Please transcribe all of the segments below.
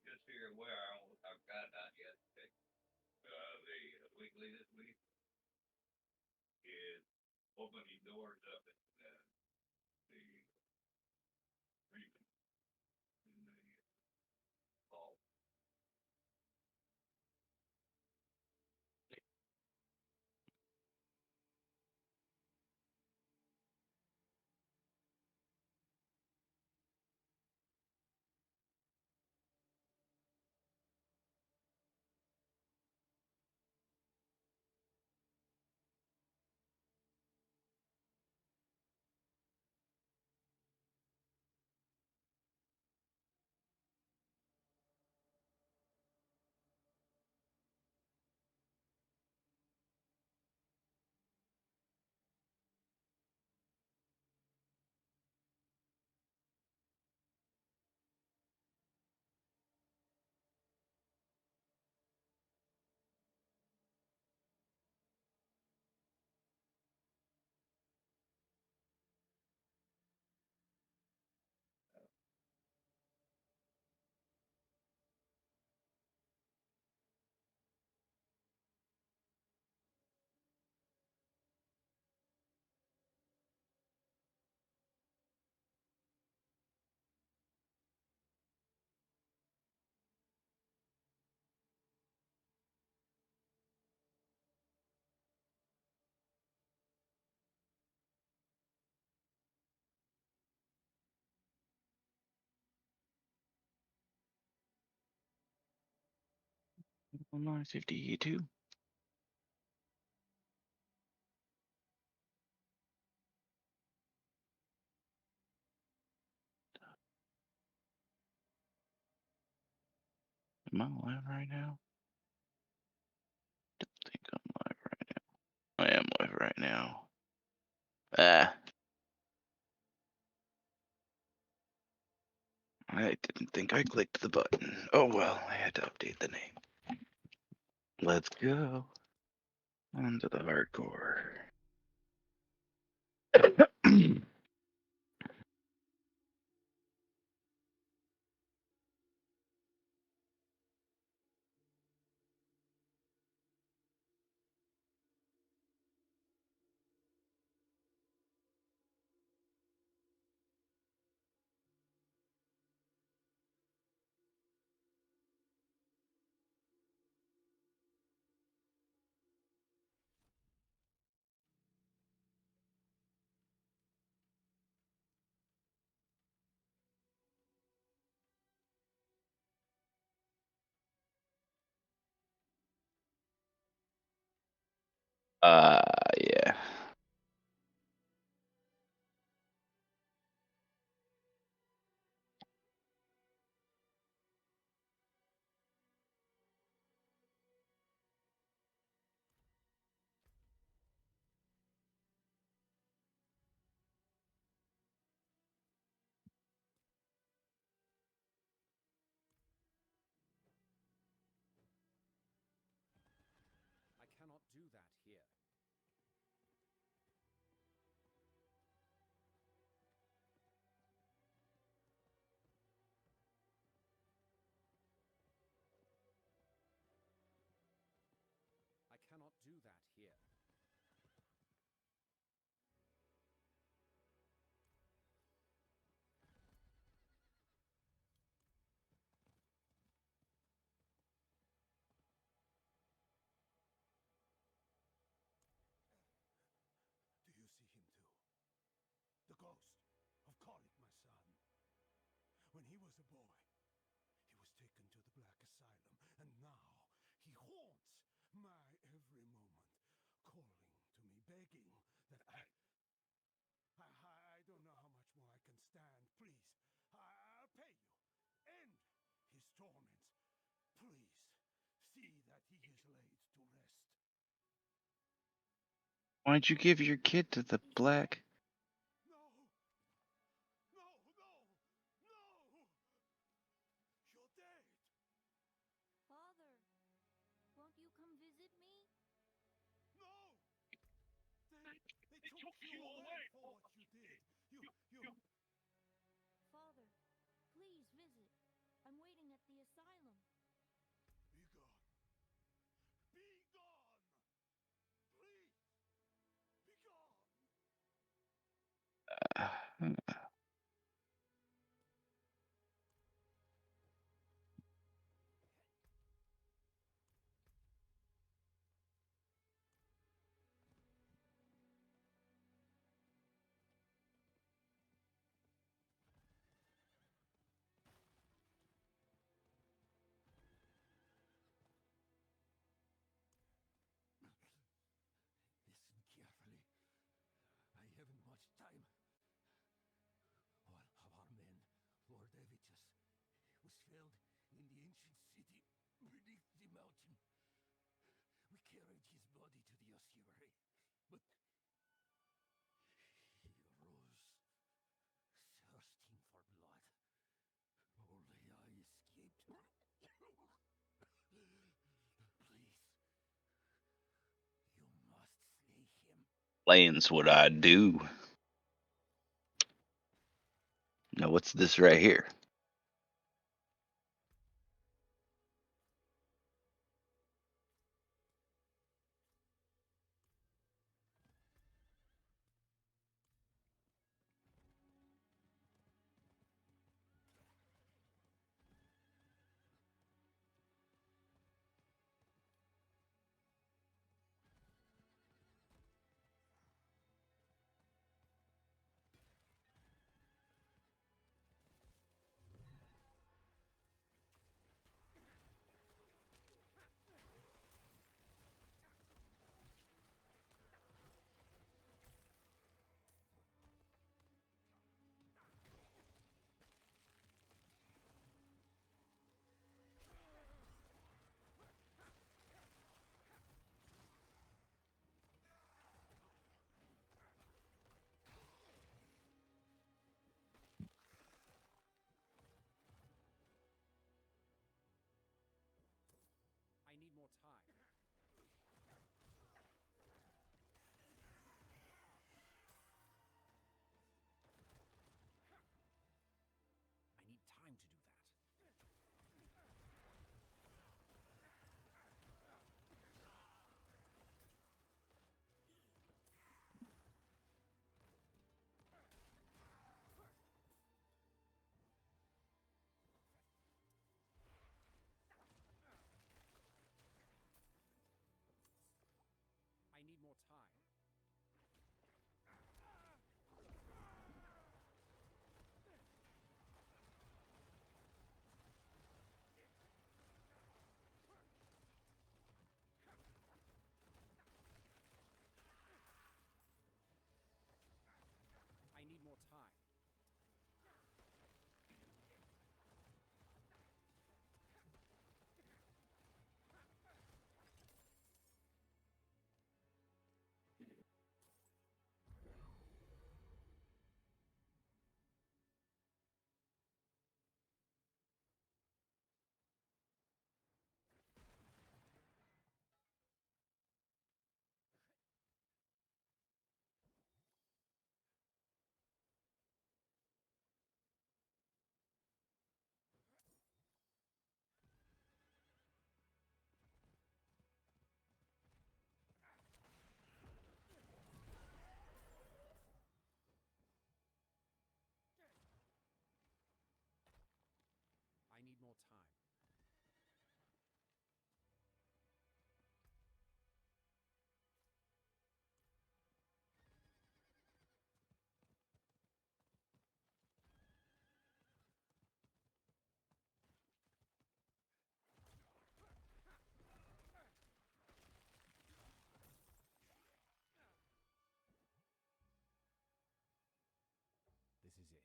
just here where I've got out yesterday. The weekly this week is opening doors up at the region in the fall. Online 52. Am I live right now? I think I'm live right now. I am live right now. Ah, I didn't think I clicked the button. Oh well, I had to update the name. Let's go. Onto the hardcore. Yeah. I cannot do that here. I cannot do that here. Do you see him too? The ghost of Khalid, my son. When he was a boy, he was taken to the Black Asylum, and now he haunts my every moment, calling to me, begging that I don't know how much more I can stand. Please, I'll pay you. End his torments. Please, see that he is laid to rest. Why'd you give your kid to the black? No! No! No! No! You're dead! Father, won't you come visit me? No! They took you away for what you did. You... Father, please visit. I'm I'm waiting at the asylum. Be gone. Be gone! Please! Be gone! Listen carefully. I haven't much time. One of our men, Lord Evitus, was felled in the ancient city beneath the mountain. We carried his body to the ossuary, but he rose, thirsting for blood. Only I escaped. Please, you must slay him. Lane's what I do. Now, what's this right here? I need more time. I need time to do that. I need more time. I need more time. I need more time. This is it.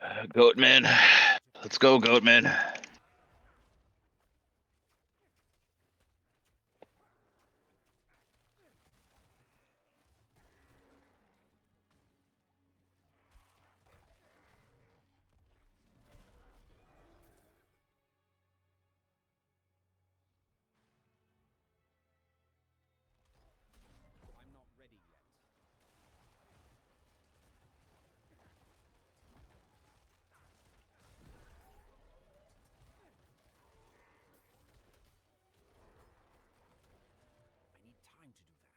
Goatman. Let's go, Goatman. I'm not ready yet. I need time to do that.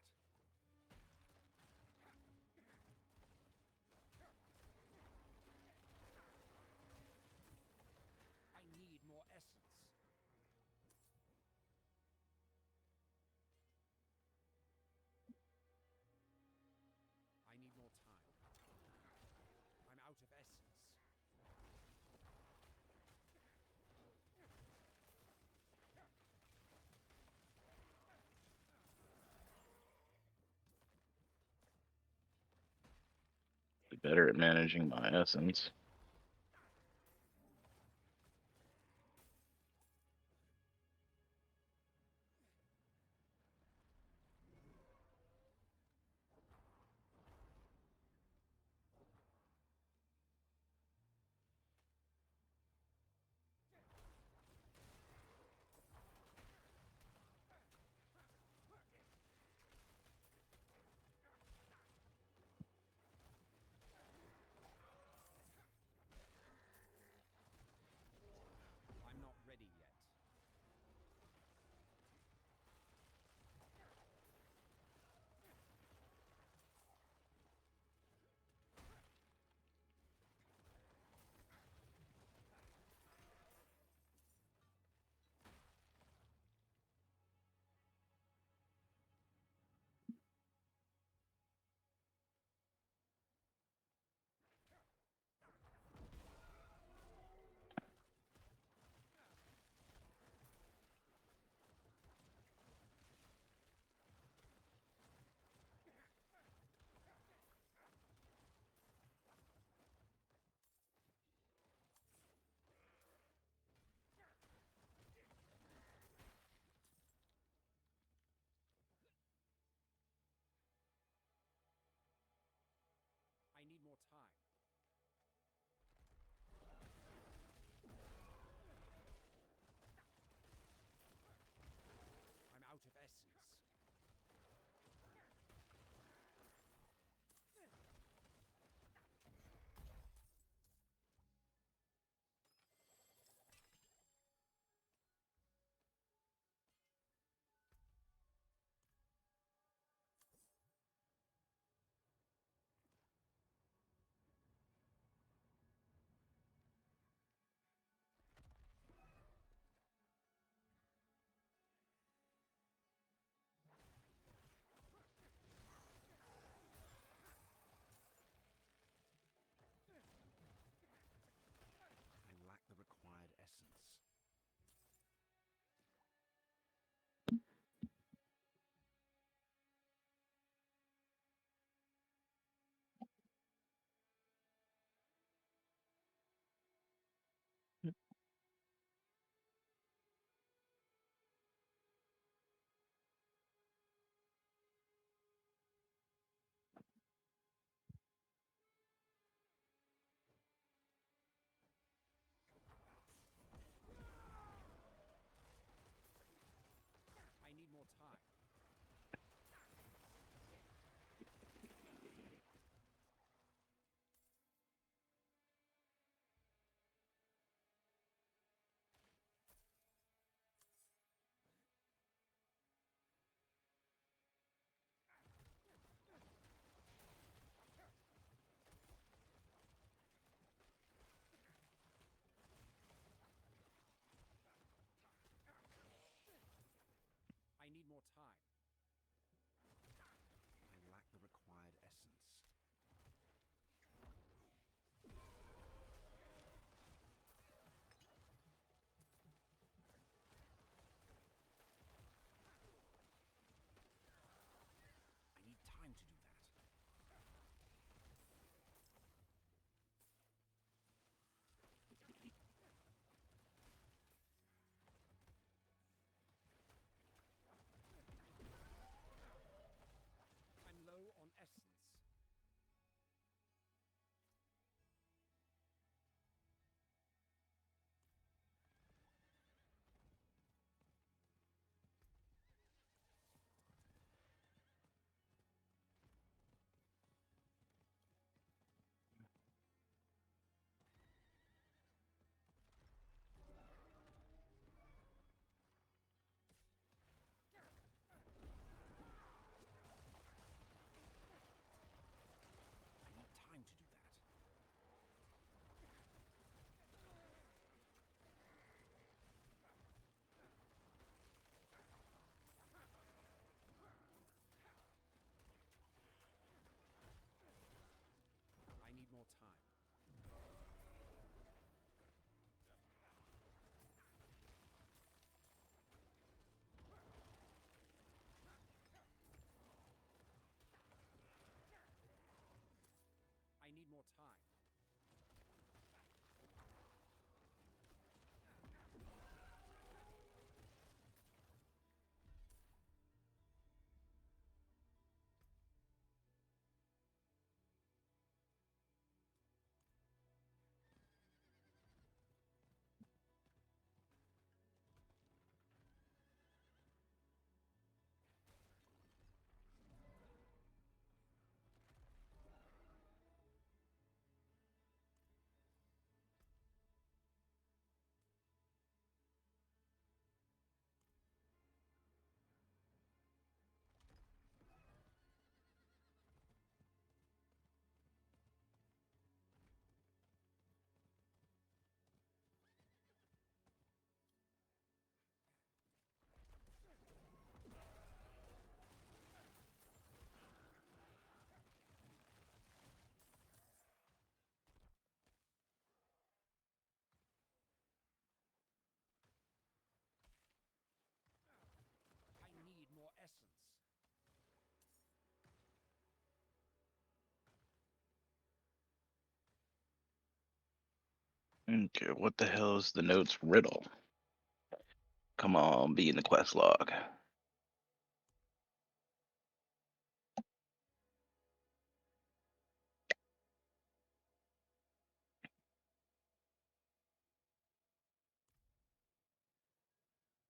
I need more essence. I need more time. I'm out of essence. Be better at managing my essence. I'm not ready yet. I need more time. I'm out of essence. I lack the required essence. I need more time. I need more time. I lack the required essence. I need time to do that. more time. I need more essence. Okay, what the hell is the notes riddle? Come on, be in the quest log.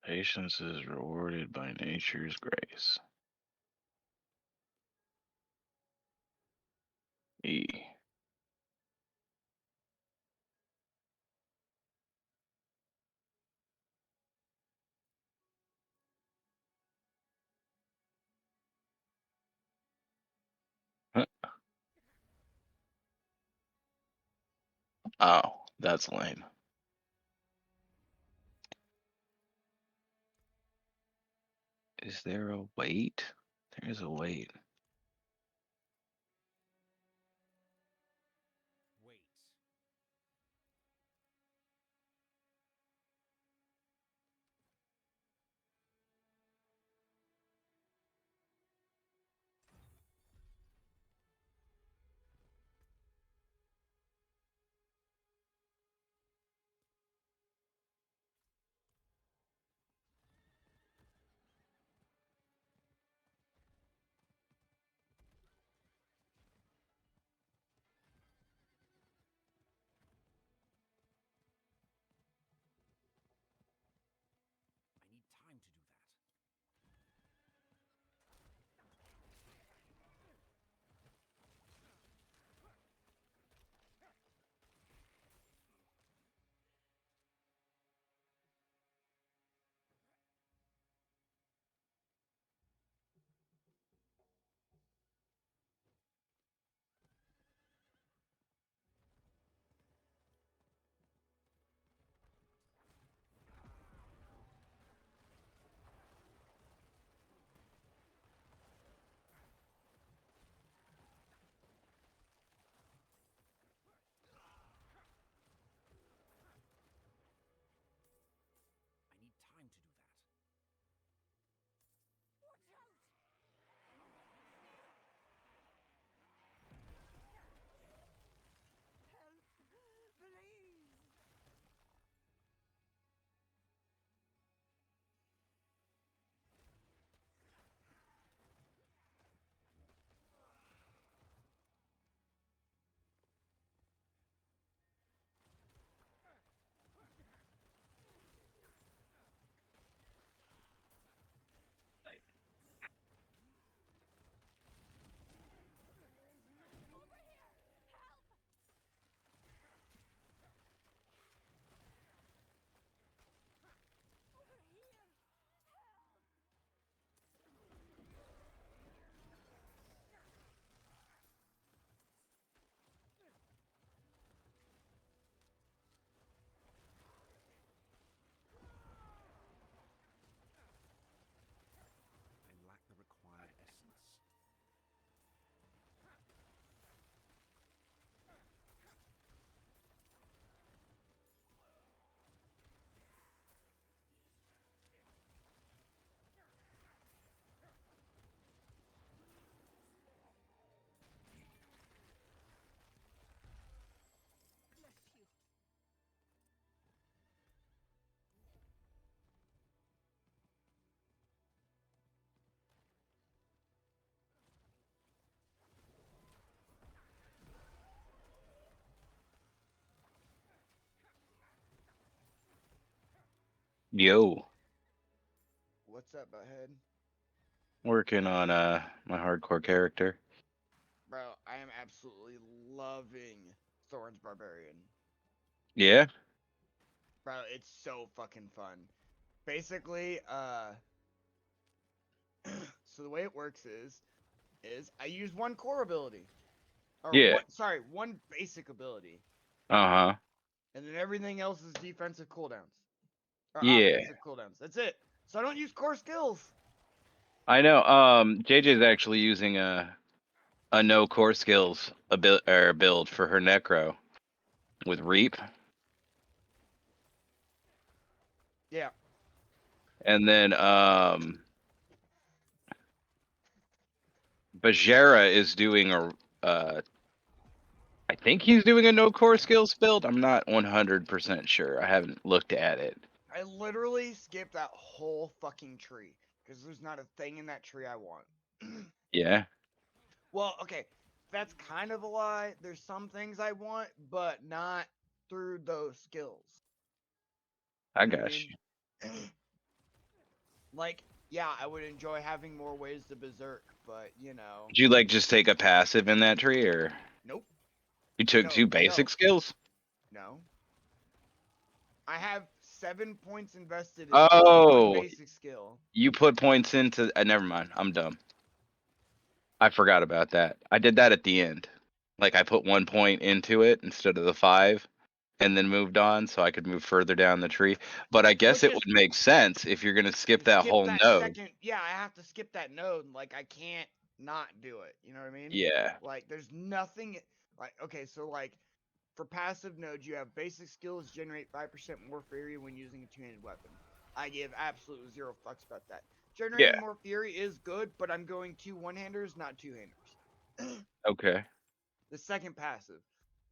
Patience is rewarded by nature's grace. E. Huh. Oh, that's lame. Is there a wait? There is a wait. Wait. Yo, What's up, butthead? working on my hardcore character. Bro, I am absolutely loving Thorn's Barbarian. Yeah, Bro, it's so fucking fun. Basically, so the way it works is I use one core ability. Or yeah, one basic ability. uh huh, And then everything else is defensive cooldowns. Or yeah. offensive cooldowns. That's it. So I don't use core skills. I know. JJ's actually using a no core skills build for her necro with Reap, Yeah. and then Bajera is doing I think he's doing a no core skills build. I'm not 100% sure. I haven't looked at it. I literally skipped that whole fucking tree. Because there's not a thing in that tree I want. Yeah, Well, okay, that's kind of a lie. There's some things I want, but not through those skills. I You know what I got mean? you. Like, yeah, I would enjoy having more ways to berserk, but Did you like just take a passive in that tree, or nope. you took No, two basic no, skills? no. I have 7 points invested in one Oh, basic skill. you put points into. Never mind. I'm dumb. I forgot about that. I did that at the end. Like I put 1 point into it instead of the five, and then moved on so I could move further down the tree. But I guess Which it is would make sense if you're gonna skip to that skip whole that node. second. Yeah, I have to skip that node. Like, I can't not do it. You know what I mean? Yeah. Like, there's nothing. Like, okay, so, like, for passive nodes, you have basic skills generate 5% more fury when using a two-handed weapon. I give absolute zero fucks about that. Yeah. Generating more fury is good, but I'm going two one-handers, not two-handers. Okay. The second passive,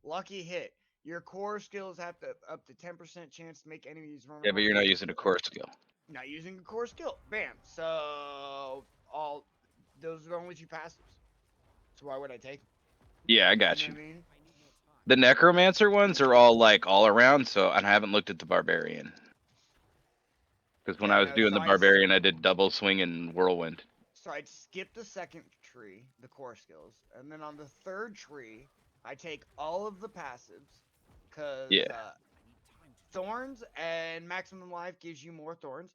lucky hit. Your core skills have to up to 10% chance to make enemies Yeah, but vulnerable you're to not you. using a core skill. Not using a core skill. Bam. So all those are the only two passives. So why would I take them? Yeah, I You know got what you. I mean? I need more time. The necromancer ones are all like all around, so and I haven't looked at the barbarian. Because when I Yeah, was no. doing the barbarian, I did double swing and whirlwind. So I'd skip the second tree, the core skills, and then on the third tree, I take all of the passives, Yeah. cause I need time to thorns and maximum life gives you more thorns,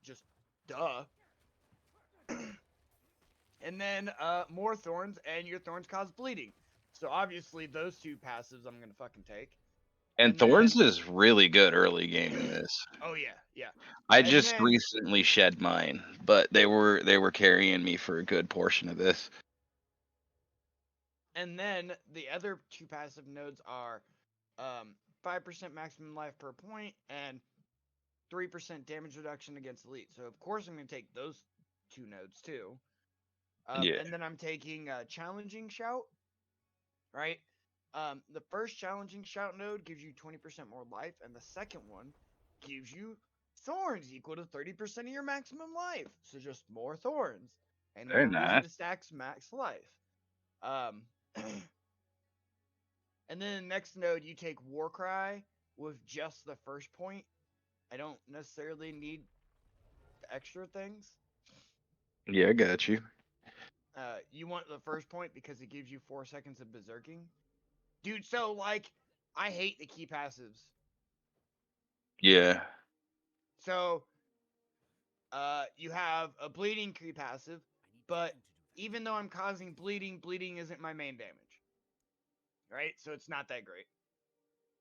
just duh. And then more thorns, and your thorns cause bleeding. So obviously those two passives I'm gonna fucking take. And And then Thorns is really good early game in this. oh yeah, yeah. I And just then recently shed mine, but they were carrying me for a good portion of this. the other two passive nodes are 5% maximum life per point and 3% damage reduction against elite. So of course I'm going to take those two nodes too. Yeah. And then I'm taking challenging shout, right? The first challenging shout node gives you 20% more life, and the second one gives you thorns equal to 30% of your maximum life. So just more thorns and Very more reason nice. to stack max life. Um, and then the next node you take Warcry with just the first point. I don't necessarily need the extra things. Yeah, I got you. You want the first point because it gives you 4 seconds of berserking, dude. So like, I hate the key passives. Yeah. So you have a bleeding key passive, I need but time to do that. even though I'm causing bleeding, bleeding isn't my main damage, right? So it's not that great.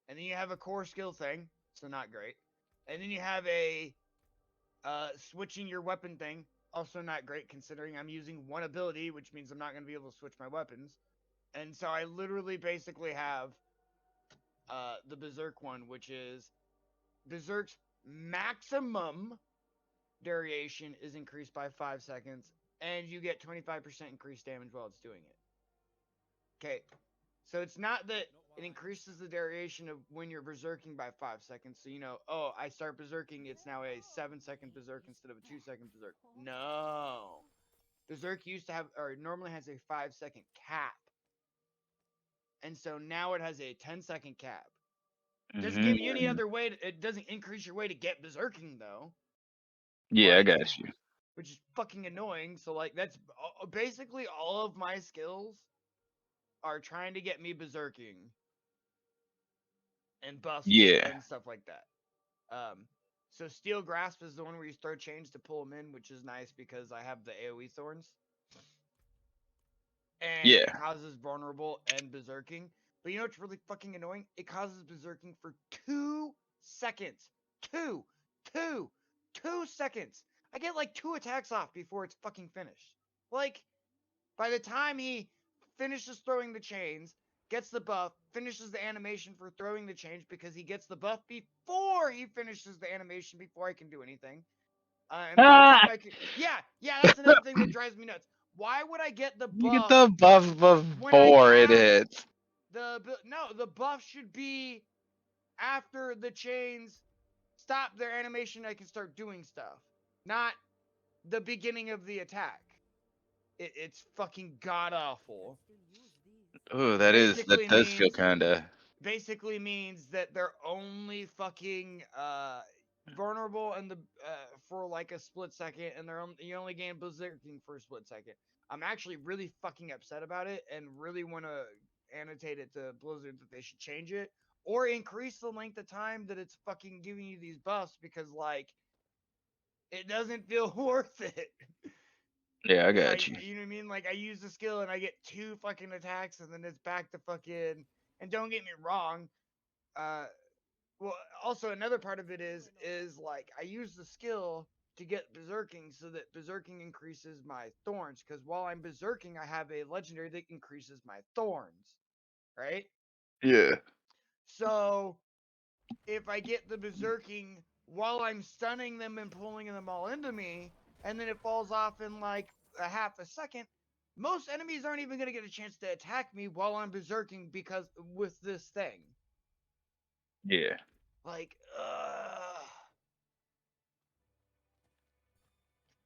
And then you have a core skill thing, so not great. And then you have a switching your weapon thing, also not great considering I'm using one ability, which means I'm not going to be able to switch my weapons. And so I literally basically have the Berserk one, which is Berserk's maximum duration is increased by 5 seconds, and you get 25% increased damage while it's doing it. Okay, so it's not that it increases the duration of when you're berserking by 5 seconds. So oh, I start berserking, it's now a 7-second berserk instead of a 2-second berserk. No, berserk used to have, or normally has a 5-second cap, and so now it has a 10-second cap. Doesn't give you any Mhm. other way. It doesn't increase your way to get berserking though. Yeah, I Like, got you. which is fucking annoying. So like that's basically all of my skills are trying to get me berserking and buffs Yeah. and stuff like that. So Steel Grasp is the one where you throw chains to pull them in, which is nice because I have the AoE thorns. And it Yeah. causes vulnerable and berserking. But you know what's really fucking annoying? It causes berserking for 2 seconds. Two, two, 2 seconds. I get like 2 attacks off before it's fucking finished. Like, by the time he finishes throwing the chains, gets the buff, finishes the animation for throwing the chains because he gets the buff before he finishes the animation before I can do anything. And by the time Ah! I can, yeah, that's another thing that drives me nuts. Why would I get the You get buff the buff when I before it have hits. the buff should be after the chains stop their animation? I can start doing stuff, not the beginning of the attack. It's fucking god awful. Oh, Which that does feel kinda. basically means that they're only fucking vulnerable and the for like a split second, and you only gain berserking for a split second. I'm actually really fucking upset about it, and really want to annotate it to Blizzard that they should change it or increase the length of time that it's fucking giving you these buffs, because like it doesn't feel worth it. Yeah, I Like, got you. you know what I mean? Like, I use the skill and I get 2 fucking attacks, and then it's back to fucking. And don't get me wrong, uh, well, also another part of it is like I use the skill to get berserking so that berserking increases my thorns. Because while I'm berserking, I have a legendary that increases my thorns, right? Yeah. So if I get the berserking while I'm stunning them and pulling them all into me, and then it falls off in like a half a second, most enemies aren't even gonna get a chance to attack me while I'm berserking because with this thing. Yeah. Like,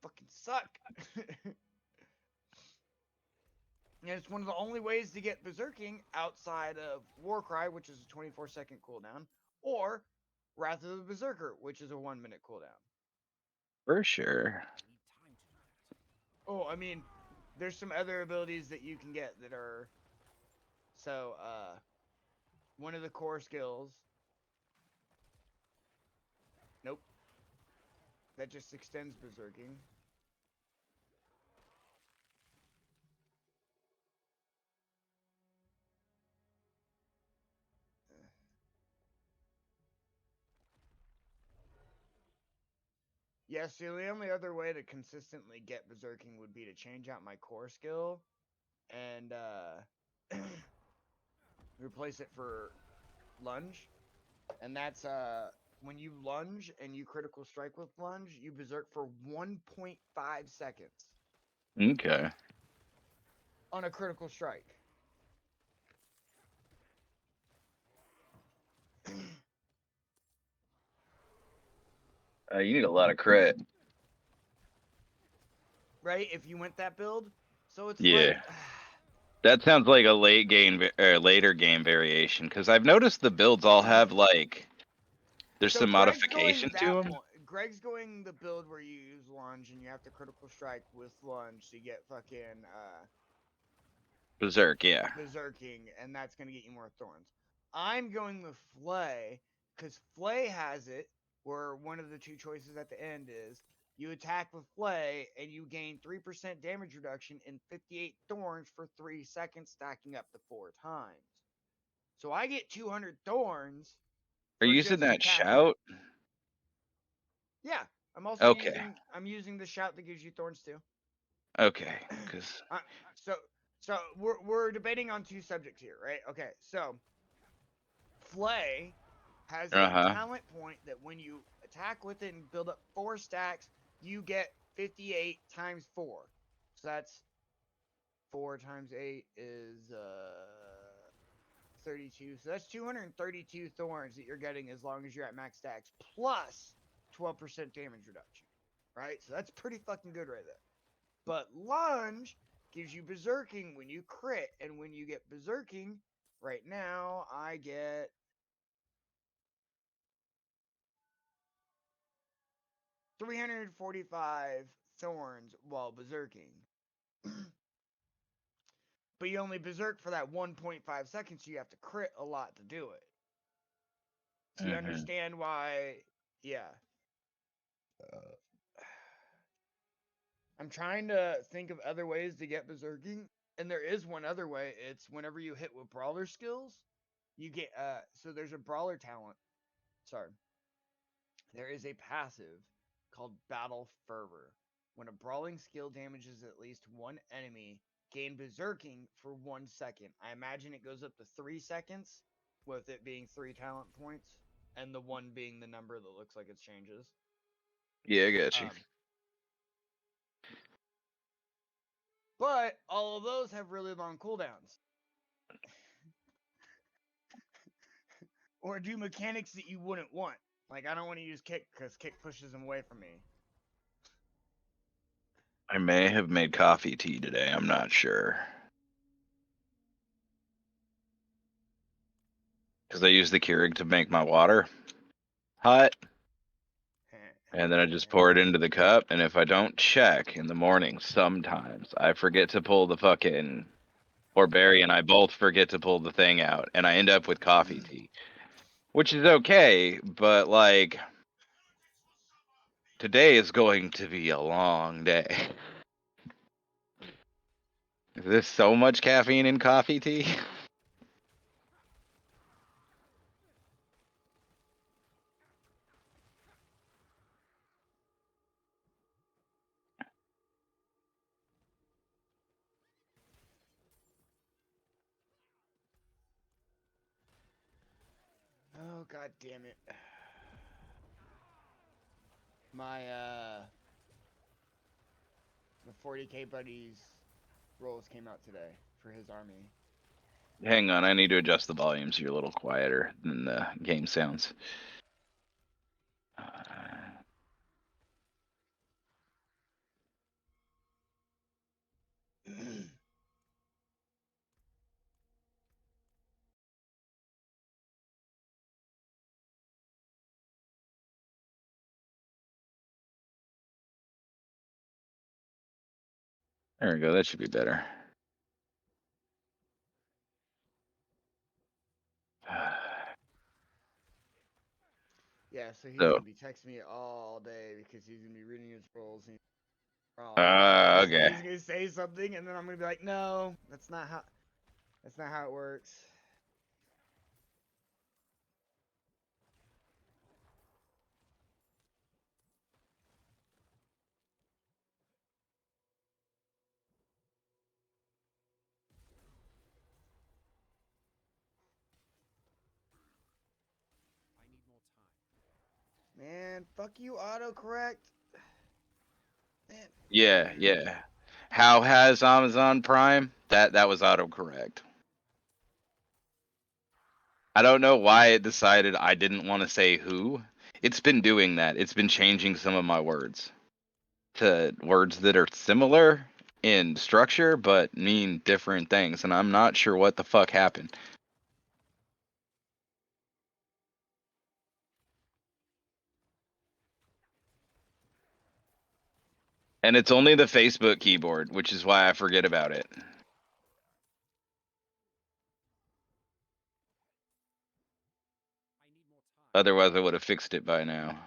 fucking suck. And it's one of the only ways to get berserking outside of Warcry, which is a 24-second cooldown, or Wrath of the Berserker, which is a 1-minute cooldown. For sure. Oh, I mean, there's some other abilities that you can get that are so one of the core skills. Nope. That just extends berserking. Yeah, so the only other way to consistently get berserking would be to change out my core skill and replace it for lunge. And that's when you lunge and you critical strike with lunge, you berserk for 1.5 seconds Okay. on a critical strike. You need a lot of crit. Right? If you went that build. So it's like Yeah. That sounds like a later game variation, because I've noticed the builds all have like there's so some Greg's going modification to that them. point. Greg's going the build where you use lunge and you have to critical strike with lunge to get fucking Berserk, yeah. berserking, and that's gonna get you more thorns. I'm going with flay because flay has it where one of the two choices at the end is you attack with flay and you gain 3% damage reduction and 58 thorns for 3 seconds, stacking up to 4 times. So I get 200 thorns Are for you using just that attacking. shout? Yeah, Okay. I'm using the shout that gives you thorns too. Okay. Because Uh, so so we're debating on two subjects here, right? Okay, so flay has a uh-huh. talent point that when you attack with it and build up 4 stacks, you get 58 times 4. So that's 4 times 8 is 32. So that's 232 thorns that you're getting as long as you're at max stacks plus 12% damage reduction. Right? So that's pretty fucking good right there. But lunge gives you berserking when you crit, and when you get berserking, right now I get 345 thorns while berserking. But you only berserk for that 1.5 seconds, so you have to crit a lot to do it. So you understand why, yeah. I'm trying to think of other ways to get berserking, and there is one other way. It's whenever you hit with brawler skills, you get so there's a brawler talent. Sorry. There is a passive called Battle Fervor. When a brawling skill damages at least one enemy, gain berserking for 1 second. I imagine it goes up to 3 seconds, with it being 3 talent points, and the 1 being the number that looks like it changes. Yeah, I got you. But all of those have really long cooldowns. Or do mechanics that you wouldn't want. Like, I don't want to use kick because kick pushes them away from me. I may have made coffee tea today. I'm not sure. Because I use the Keurig to make my water hot. And then I just pour it into the cup. And if I don't check in the morning, sometimes I forget to pull the fucking. Or Barry and I both forget to pull the thing out. And I end up with coffee tea. Which is okay, but like. Today is going to be a long day. Is there so much caffeine in coffee tea? Oh, god damn it. My 40k buddies rolls came out today for his army. Hang on, I need to adjust the volume so you're a little quieter than the game sounds. There we go, that should be better. Yeah, so he's So, gonna be texting me all day because he's gonna be reading his rolls and okay. he's gonna say something and then I'm gonna be like, no, that's not how it works. I need more time. Man, fuck you, autocorrect. Man. Yeah, yeah. How has Amazon Prime? That was autocorrect. I don't know why it decided I didn't want to say who. It's been doing that. It's been changing some of my words to words that are similar in structure but mean different things, and I'm not sure what the fuck happened. And it's only the Facebook keyboard, which is why I forget about it. I need more time. Otherwise, I would have fixed it by now. I need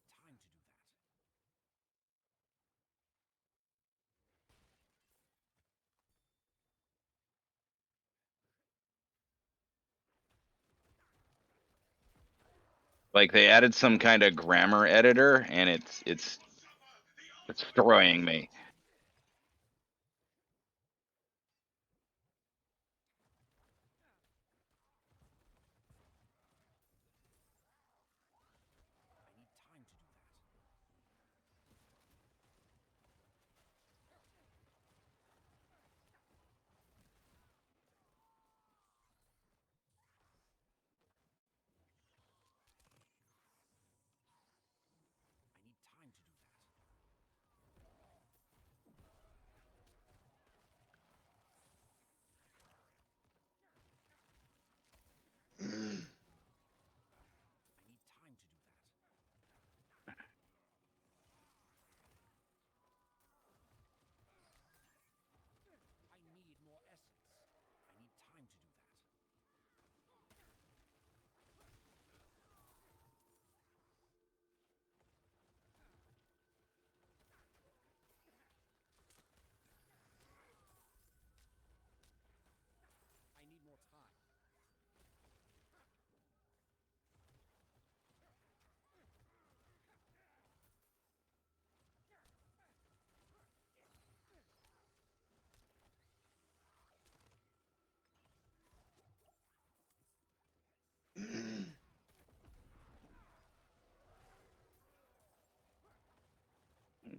time to do that. Like they added some kind of grammar editor, and it's destroying me. I need time to do that. I need time to do that.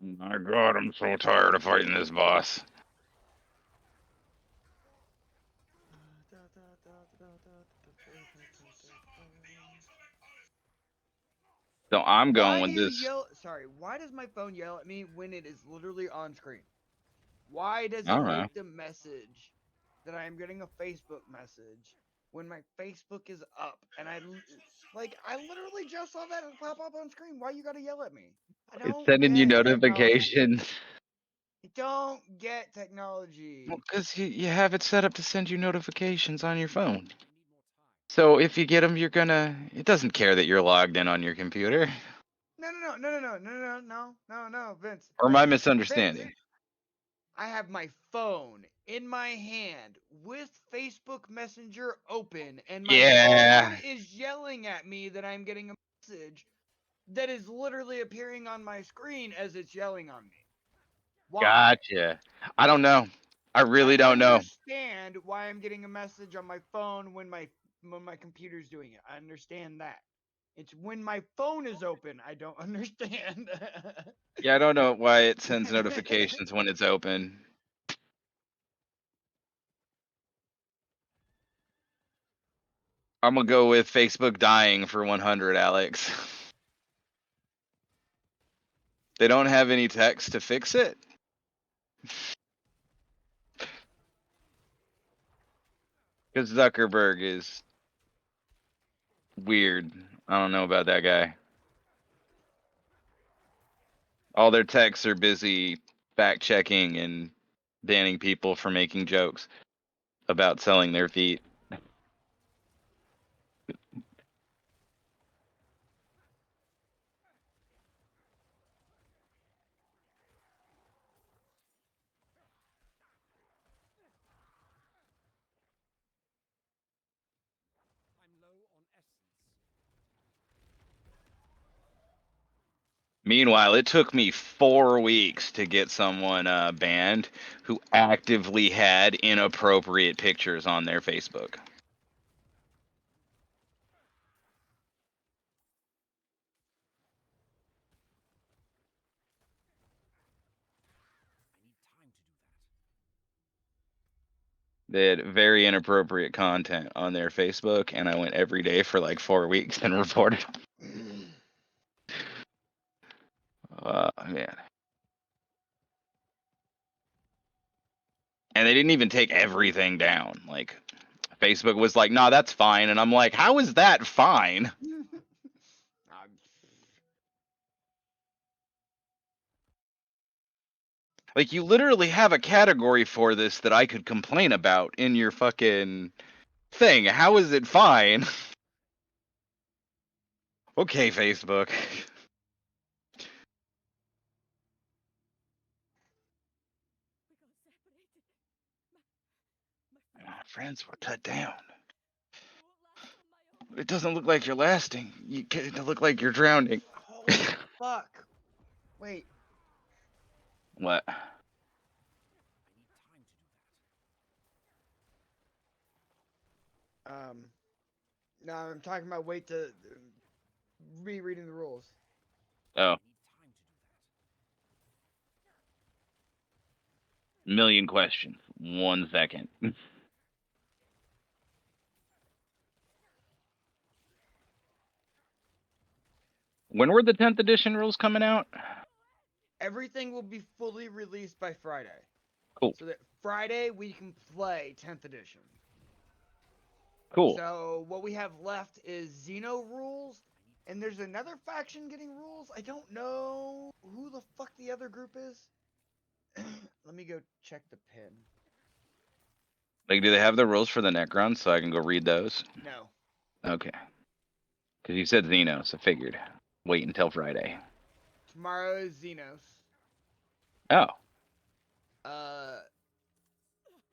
My God, I'm so tired of fighting this boss. So I'm going Why with do you this. yell? Sorry, why does my phone yell at me when it is literally on screen? Why does I it don't know. make the message that I am getting a Facebook message when my Facebook is up and I literally just saw that pop up on screen? Why you gotta yell at me? I It's don't sending you get technology. notifications. I don't get technology. Well, because you have it set up to send you notifications on your phone. So if you get them, you're gonna. It doesn't care that you're logged in on your computer. No, Vince. Or am I Vince. misunderstanding? I have my phone in my hand with Facebook Messenger open, and my phone Yeah. is yelling at me that I'm getting a message that is literally appearing on my screen as it's yelling on me. Why? Gotcha. I don't know. I I really don't know. understand why I'm getting a message on my phone when my computer's doing it. I understand that. It's when my phone is open I don't understand. Yeah, I don't know why it sends notifications when it's open. I'm gonna go with Facebook dying for 100, Alex. They don't have any text to fix it. Because Zuckerberg is weird. I don't know about that guy. All their techs are busy fact checking and banning people for making jokes about selling their feet. I'm low on essence. Meanwhile, it took me 4 weeks to get someone banned who actively had inappropriate pictures on their Facebook. I need time to do that. They had very inappropriate content on their Facebook, and I went every day for like 4 weeks and reported. Man. And they didn't even take everything down. Like, Facebook was like, "Nah, that's fine," and I'm like, "How is that fine?" Like, you literally have a category for this that I could complain about in your fucking thing. How is it fine? Okay, Facebook. We got separated. My My friends friends were cut down. won't last on my own. It doesn't look like you're lasting. It look like you're drowning. Holy fuck. Wait. What? I need time to do that. No, I'm talking about wait to rereading the rules. Oh, I need time to do that. million questions. 1 second. When were the 10th edition rules coming out? Everything will be fully released by Friday. Cool. So that Friday we can play 10th edition. Cool. So what we have left is Xeno rules, and there's another faction getting rules. I don't know who the fuck the other group is. Let me go check the pin. Like, do they have the rules for the Necron so I can go read those? No. Okay. Because you said Xeno, so figured. Wait until Friday. Tomorrow is Xenos. Oh.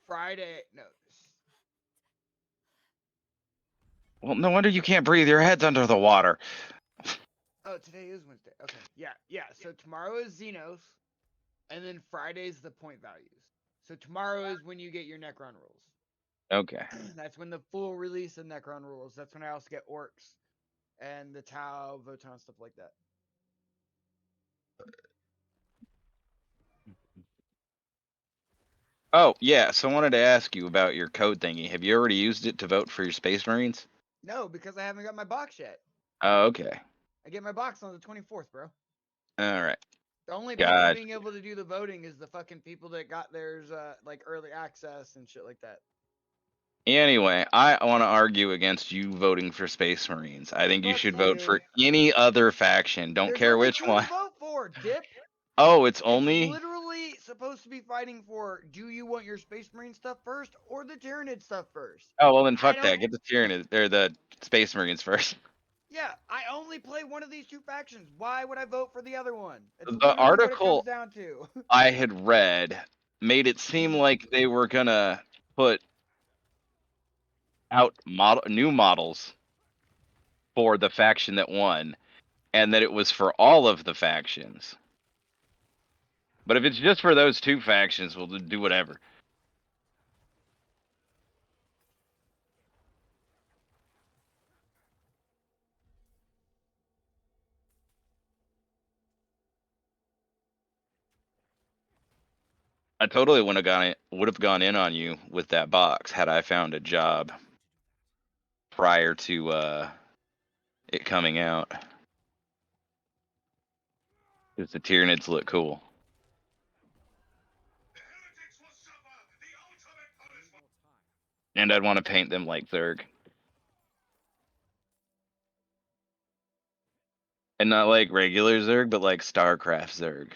Friday. No. Well, no wonder you can't breathe. Your head's under the water. Oh, today is Wednesday. Okay. Yeah. So tomorrow is Xenos, and then Friday's the point values. So tomorrow is when you get your Necron rules. Okay. That's when the full release of Necron rules. That's when I also get Orcs and the Tau, Voton, stuff like that. Oh yeah, so I wanted to ask you about your code thingy. Have you already used it to vote for your Space Marines? No, because I haven't got my box yet. Oh, okay. I get my box on the 24th, bro. All right. The only people Gotcha. being able to do the voting is the fucking people that got theirs like early access and shit like that. Anyway, I want to argue against you voting for Space Marines. I think you Fuck should vote you. for any other faction. Don't There's care only which 2 one. to vote for, dip. Oh, it's It's only. literally supposed to be fighting for do you want your Space Marine stuff first or the Tyranid stuff first? Oh well, then I fuck don't. that. Get the Tyranid or the Space Marines first. Yeah, I only play one of these 2 factions. Why would I vote for the other one? It's The literally what it comes article down to. I had read made it seem like they were gonna put out new models for the faction that won, and that it was for all of the factions. But if it's just for those 2 factions, we'll do whatever. I totally would have gone in on you with that box had I found a job prior to it coming out. Because the Tyranids look cool. The heretics will suffer the ultimate I need punishment. more time. And I'd want to paint them like Zerg. And not like regular Zerg, but like StarCraft Zerg.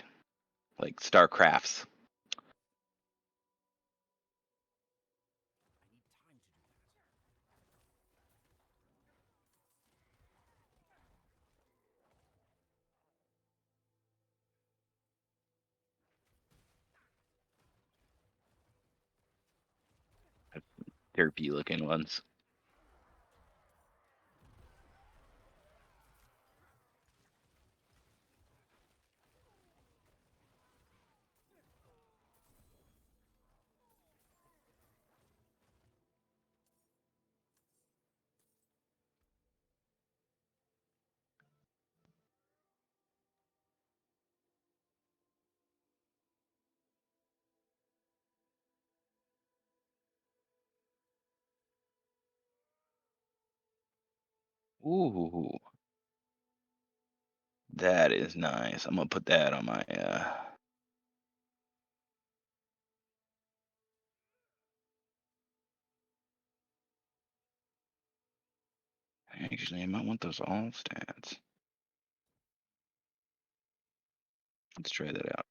Like StarCrafts. I need time to do that. Derpy looking ones. Ooh. That is nice. I'm gonna put that on my actually I might want those all stats. Let's try that out.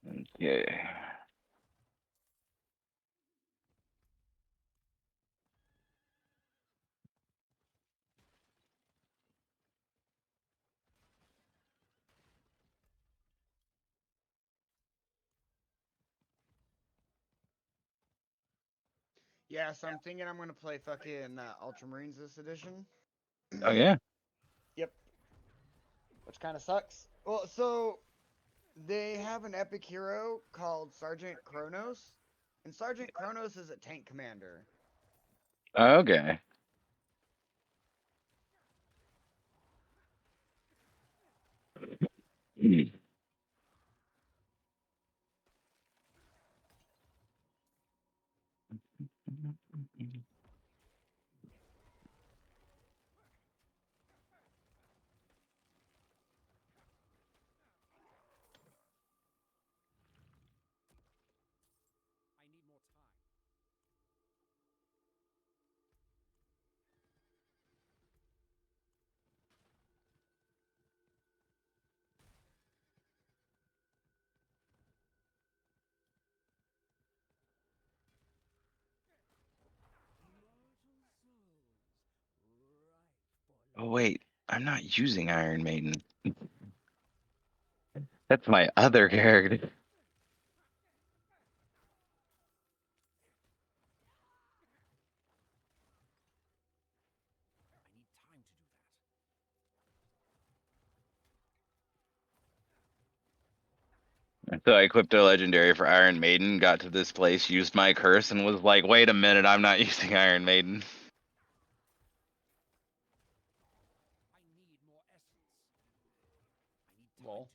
I need time to do that. Okay. Yeah, so I'm thinking I'm gonna play fucking Ultramarines this edition. Oh yeah. Yep. Which kind of sucks. Well, so they have an epic hero called Sergeant Kronos, and Sergeant Kronos is a tank commander. Okay. Hmm. I need more time. Oh wait, I'm not using Iron Maiden. That's my other character. I need time to do that. So I equipped a legendary for Iron Maiden, got to this place, used my curse, and was like, wait a minute, I'm not using Iron Maiden. Lol.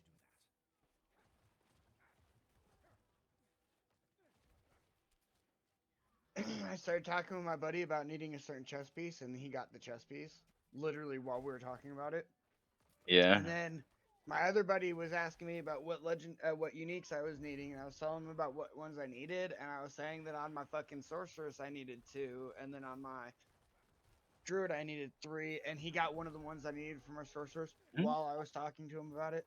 I started talking with my buddy about needing a certain chess piece, and he got the chess piece literally while we were talking about it. Yeah. And then my other buddy was asking me about what what uniques I was needing, and I was telling him about what ones I needed, and I was saying that on my fucking sorceress I needed 2, and then on my druid I needed 3, and he got one of the ones I needed for my sorceress while I was talking to him about it.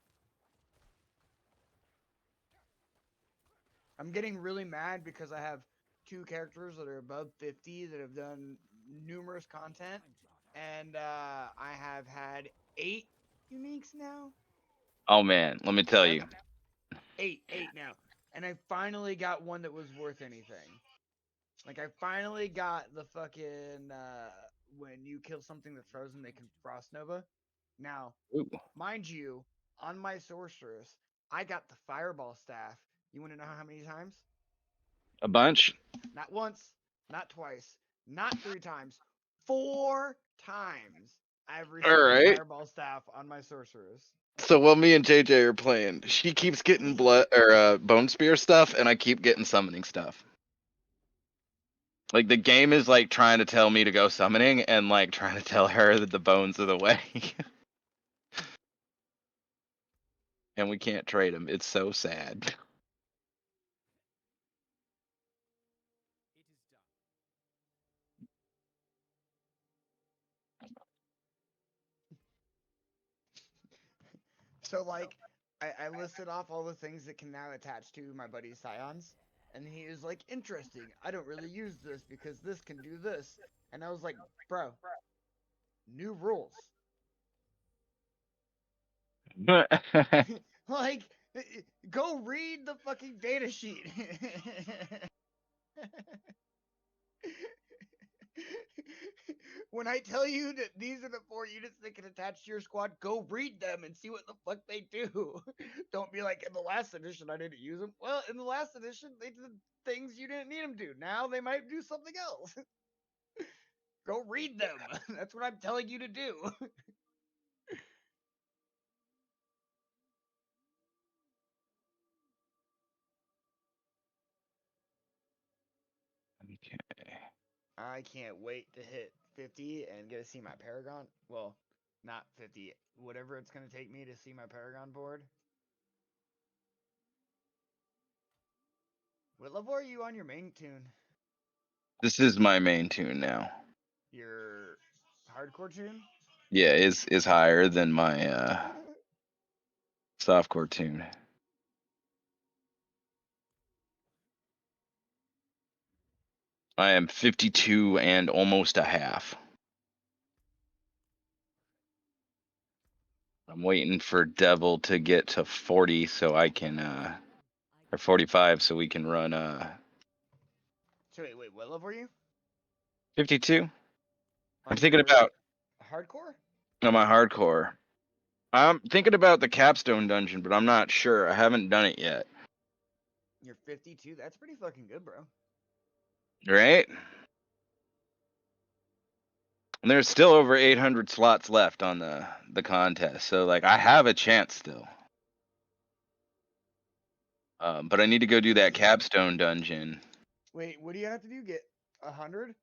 I'm getting really mad because I have 2 characters that are above 50 that have done numerous content, and I have had 8 uniques now. Oh man, let me tell you. 8 now, and I finally got one that was worth anything. Like I finally got the fucking when you kill something that's frozen, they can frost nova. Now, Ooh. mind you, on my sorceress, I got the fireball staff. You want to know how many times? A bunch. Not once, not twice, not 3 times, 4 times I've received the right. fireball staff on my sorceress. So while me and JJ are playing, she keeps getting blood or bone spear stuff, and I keep getting summoning stuff. Like the game is like trying to tell me to go summoning, and like trying to tell her that the bones are the way. And we can't trade them. It's so sad. It is done. So like I listed off all the things that can now attach to my buddy's scions, and he was like, interesting. I don't really use this because this can do this. And I was like, bro, new rules. Like, go read the fucking data sheet. When I tell you that these are the 4 units that can attach to your squad, go read them and see what the fuck they do. Don't be like, in the last edition I didn't use them. Well, in the last edition they did things you didn't need them to. Now they might do something else. Go read them. That's what I'm telling you to do. Okay. I can't wait to hit 50 and get to see my Paragon. Well, not 50. Whatever it's going to take me to see my Paragon board. What level are you on your main tune? This is my main tune now. Your hardcore tune? Yeah, is higher than my softcore tune. I am 52 and almost a half. I'm waiting for Devil to get to 40 so I can or 45 so we can run So wait, what level are you? 52. I'm On thinking your about hardcore? on my hardcore. I'm thinking about the capstone dungeon, but I'm not sure. I haven't done it yet. You're 52. That's pretty fucking good, bro. Right? And there's still over 800 slots left on the contest, so like I have a chance still. But I need to go do that capstone dungeon. Wait, what do you have to do? Get 100?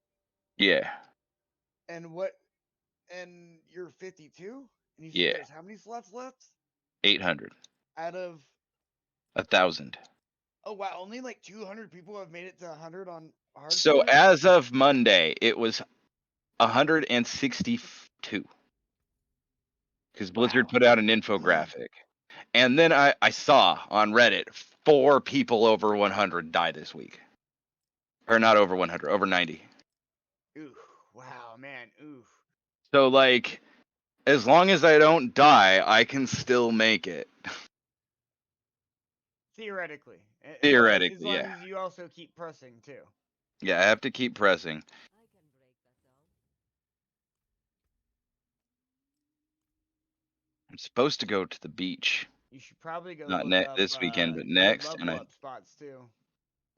Yeah, And what? And you're 52? And you said yeah, there's how many slots left? 800, Out of 1,000. oh wow, only like 200 people have made it to 100 on So hardcore. as of Monday, it was 162 because Blizzard Wow. put out an infographic, and then I saw on Reddit 4 people over 100 die this week, or not over 100, over 90. Oof. Wow, man. Oof. So like, as long as I don't die, I can still make it. Theoretically. As Theoretically, long yeah. as you also keep pressing too. Yeah, I have to keep pressing. I can break that down. I'm supposed to go to the beach. You should probably go Not look net up this weekend, but your next. And level up spots too.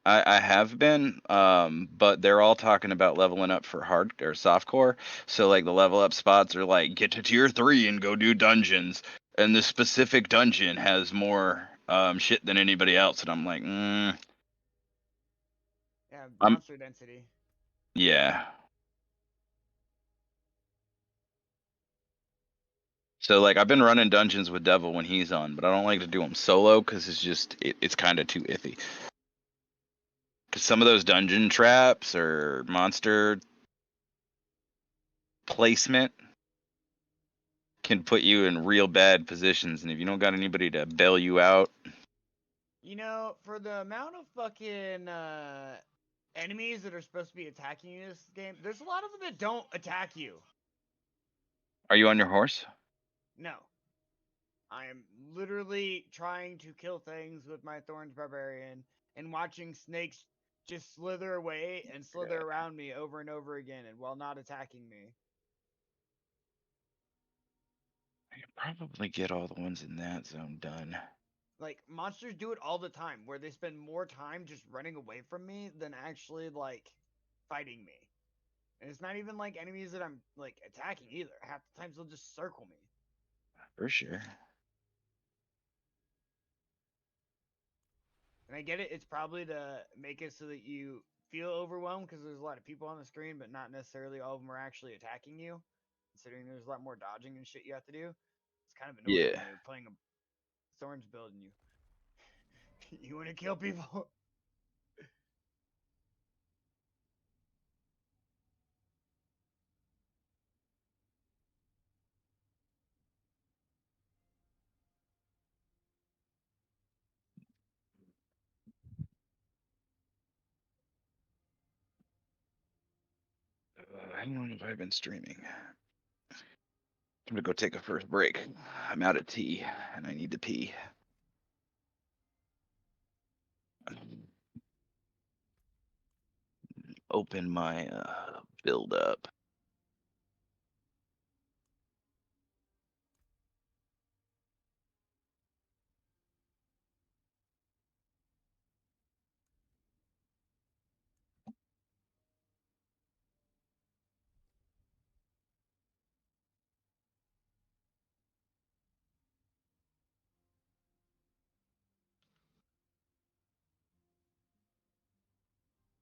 I have been, but they're all talking about leveling up for hard or softcore. So like the level up spots are like get to tier 3 and go do dungeons. and this specific dungeon has more shit than anybody else, and I'm like, Yeah, I'm monster density. yeah. So like I've been running dungeons with Devil when he's on, but I don't like to do them solo because it's kind of too iffy. Because some of those dungeon traps or monster placement can put you in real bad positions, and if you don't got anybody to bail you out, You know, for the amount of fucking enemies that are supposed to be attacking you in this game, there's a lot of them that don't attack you. are you on your horse? No. I am literally trying to kill things with my Thorns Barbarian and watching snakes just slither away and slither around me over and over again and while not attacking me. I could probably get all the ones in that zone done. Like, monsters do it all the time, where they spend more time just running away from me than actually, like, fighting me. And it's not even, like, enemies that I'm, like, attacking either. Half the times they'll just circle me. For sure. And I get it, it's probably to make it so that you feel overwhelmed because there's a lot of people on the screen, but not necessarily all of them are actually attacking you. Considering there's a lot more dodging and shit you have to do. It's kind of annoying Yeah. when you're playing a Thorns build and you want to kill people. How long have I been streaming? I'm gonna go take a first break. I'm out of tea and I need to pee. Open my build up.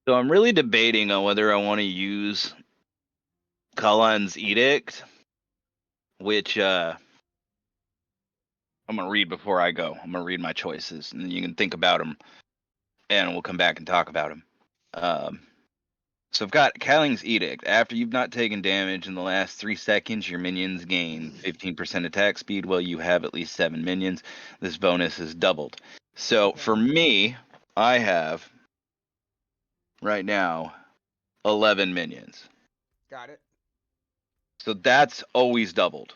So I'm really debating on whether I want to use Cullen's edict, which I'm gonna read before I go. I'm gonna read my choices, and then you can think about them, and we'll come back and talk about them. Um, so I've got Calling's edict. After you've not taken damage in the last 3 seconds, your minions gain 15% attack speed while you have at least 7 minions. This bonus is doubled. So Okay. for me, I have right now 11 minions. Got it. So that's always doubled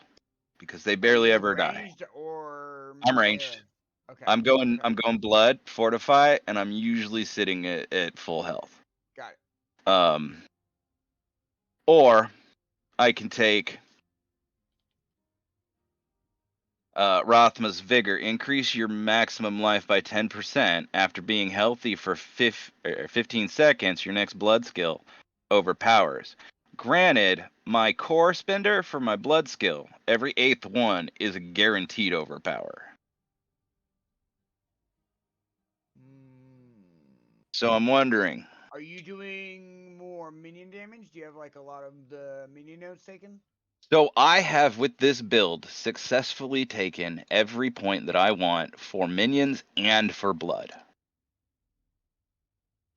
because they Are barely you ever die. ranged or I'm melee? ranged. Okay. I'm going Okay. I'm going blood, fortify, and I'm usually sitting at full health. Got it. Um or I can take Rothma's Vigor. Increase your maximum life by 10% after being healthy for 15 seconds. Your next blood skill overpowers. Granted, my core spender for my blood skill, every 8th one is a guaranteed overpower. So I'm wondering. Are you doing more minion damage? Do you have like a lot of the minion nodes taken? So I have with this build successfully taken every point that I want for minions and for blood.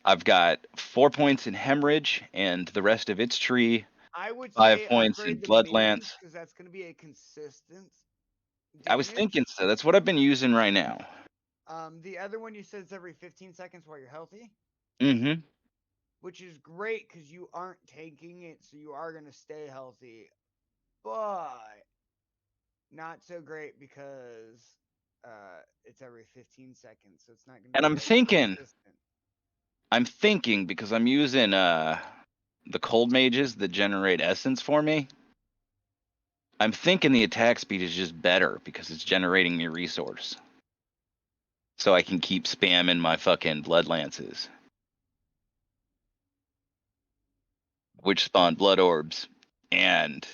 I've got 4 points in hemorrhage and the rest of its tree. I would 5 say points in upgrade the blood minions lance. because that's going to be a consistent I was damage. thinking so. That's what I've been using right now. The other one you said is every 15 seconds while you're healthy, Mm-hmm. which is great because you aren't taking it, so you are going to stay healthy. But not so great because it's every 15 seconds, so it's not going to And be as consistent. I'm thinking because I'm using the cold mages that generate essence for me. I'm thinking the attack speed is just better because it's generating me resource. So I can keep spamming my fucking blood lances, which spawn blood orbs and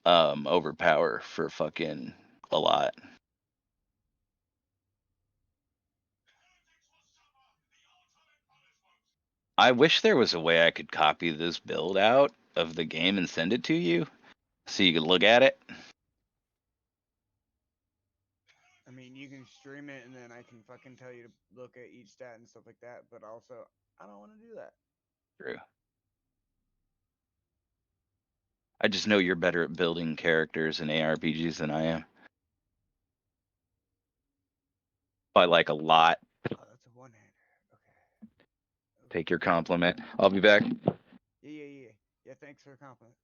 overpower for fucking a lot. I wish there was a way I could copy this build out of the game and send it to you so you could look at it. I mean, you can stream it and then I can fucking tell you to look at each stat and stuff like that. But also, I don't want to do that. True. I just know you're better at building characters in ARPGs than I am. By like a lot. Oh, that's a one-hander. Okay. Take your compliment. I'll be back. Yeah, thanks for the compliment.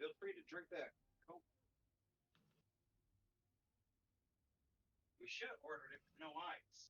Feel free to drink that Coke. We should have ordered it with no ice.